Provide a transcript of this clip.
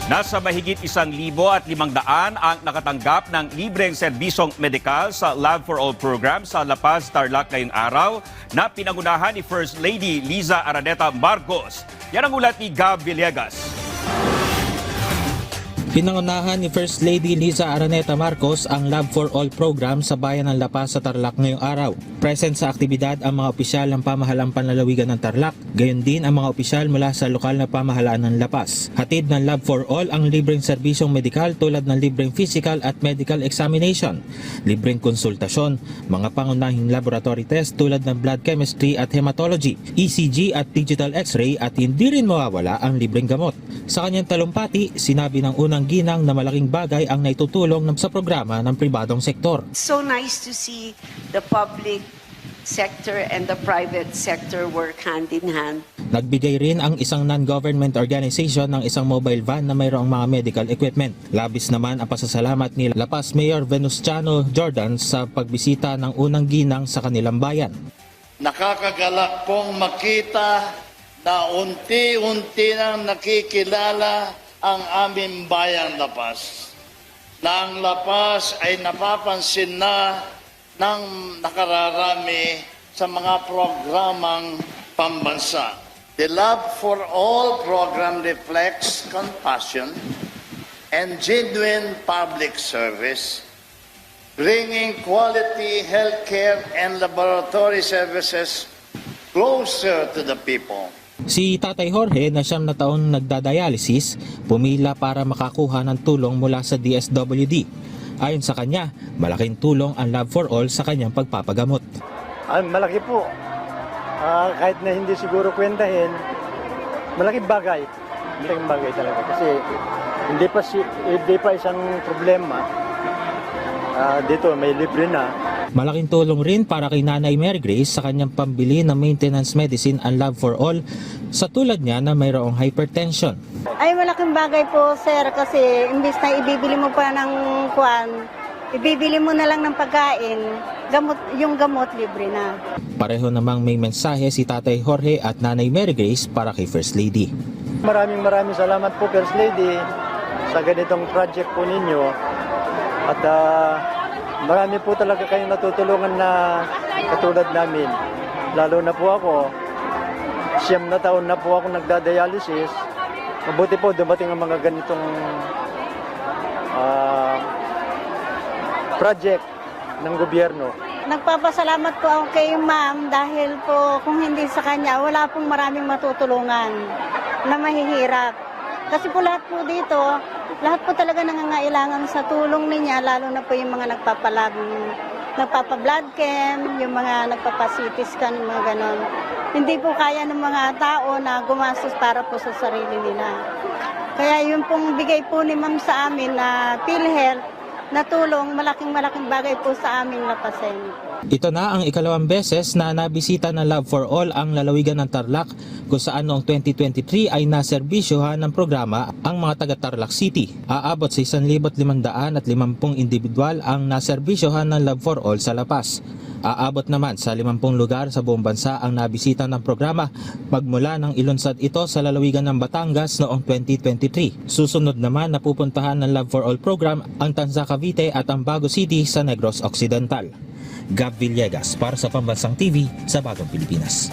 Nasa mahigit 1,500 ang nakatanggap ng libreng serbisyong medikal sa Lab for All program sa La Paz, Tarlac ngayong araw na pinangunahan ni First Lady Liza Araneta Marcos. Yan ang ulat ni Gab Villegas. Pinangunahan ni First Lady Liza Araneta Marcos ang Lab for All program sa bayan ng La Paz sa Tarlac ngayong araw. Present sa aktibidad ang mga opisyal ng pamahalang panlalawigan ng Tarlac, gayon din ang mga opisyal mula sa lokal na pamahalaan ng La Paz. Hatid ng Lab for All ang libreng serbisyong medikal tulad ng libreng physical at medical examination, libreng konsultasyon, mga pangunahing laboratory test tulad ng blood chemistry at hematology, ECG at digital x-ray at hindi rin mawawala ang libreng gamot. Sa kanyang talumpati, sinabi ng unang ginang na malaking bagay ang naitutulong sa programa ng pribadong sektor. So nice to see the public sector and the private sector work hand in hand. Nagbigay rin ang isang non-government organization ng isang mobile van na mayroong mga medical equipment. Labis naman ang pasasalamat ni La Paz Mayor Venustiano Jordan sa pagbisita ng unang ginang sa kanilang bayan. Nakakagalak pong makita na unti-unti nang nakikilala ang aming bayan La Paz. Na ang La Paz ay napapansin na ng nakararami sa mga programang pambansa. The Lab for All program reflects compassion and genuine public service, bringing quality healthcare and laboratory services closer to the people. Si Tatay Jorge na 9 na taon nagdadialysis, pumila para makakuha ng tulong mula sa DSWD. Ayon sa kanya, malaking tulong ang Lab for All sa kanyang pagpapagamot. Malaki po. Kahit na hindi siguro kwentahin, malaking bagay. Malaking bagay talaga. Kasi hindi pa isang problema. Dito may libre na. Malaking tulong rin para kay Nanay Mary Grace sa kanyang pambili ng maintenance medicine ang Lab for All sa tulad niya na mayroong hypertension. Ay, malaking bagay po, sir, kasi imbis na ibibili mo pa ng ibibili mo na lang ng pagkain, yung gamot libre na. Pareho namang may mensahe si Tatay Jorge at Nanay Mary Grace para kay First Lady. Maraming salamat po, First Lady, sa ganitong project po ninyo. At marami po talaga kayong natutulungan na katulad namin. Lalo na po ako, 9 na taon na po ako nagdadialysis. Mabuti po dumating ang mga ganitong project ng gobyerno. Nagpapasalamat po ako kay ma'am dahil po kung hindi sa kanya, wala pong maraming matutulungan na mahihirap. Kasi po lahat po dito, lahat po talaga nangangailangan sa tulong niya, lalo na po yung mga nagpapa-blood chem, yung mga nagpapa-CT scan, yung mga ganon. Hindi po kaya ng mga tao na gumastos para po sa sarili nila. Kaya yung pong bigay po ni ma'am sa amin na PhilHealth na tulong, malaking bagay po sa aming lapasen. Ito na ang ikalawang beses na nabisita ng Lab for All ang lalawigan ng Tarlac kung saan noong 2023 ay naserbisyohan ng programa ang mga taga-Tarlac City. Aabot sa 1,550 individual ang naserbisyohan ng Lab for All sa La Paz. Aabot naman sa 50 lugar sa buong bansa ang nabisita ng programa magmula ng ilunsad ito sa lalawigan ng Batangas noong 2023. Susunod naman na pupuntahan ng Lab for All program ang Tanza Cavite at ang Bago City sa Negros Occidental. Gab Villegas para sa Pambansang TV sa Bagong Pilipinas.